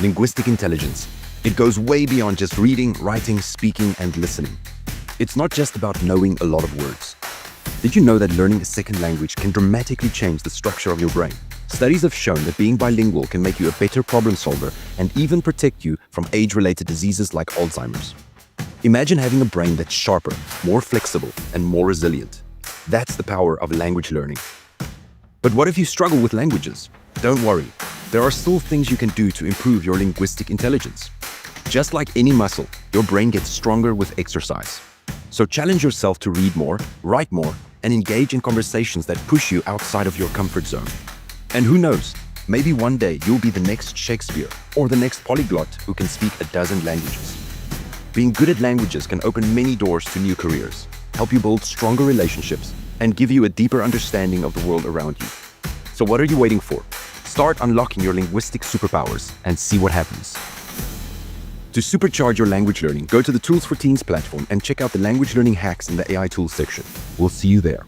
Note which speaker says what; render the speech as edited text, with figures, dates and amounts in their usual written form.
Speaker 1: linguistic intelligence. It goes way beyond just reading, writing, speaking, and listening. It's not just about knowing a lot of words. Did you know that learning a second language can dramatically change the structure of your brain? Studies have shown that being bilingual can make you a better problem solver and even protect you from age-related diseases like Alzheimer's. Imagine having a brain that's sharper, more flexible, and more resilient. That's the power of language learning. But what if you struggle with languages? Don't worry, there are still things you can do to improve your linguistic intelligence. Just like any muscle, your brain gets stronger with exercise. So challenge yourself to read more, write more, and engage in conversations that push you outside of your comfort zone. And who knows, maybe one day you'll be the next Shakespeare or the next polyglot who can speak a dozen languages. Being good at languages can open many doors to new careers, help you build stronger relationships, and give you a deeper understanding of the world around you. So what are you waiting for? Start unlocking your linguistic superpowers and see what happens. To supercharge your language learning, go to the Tools for Teens platform and check out the language learning hacks in the AI tools section. We'll see you there.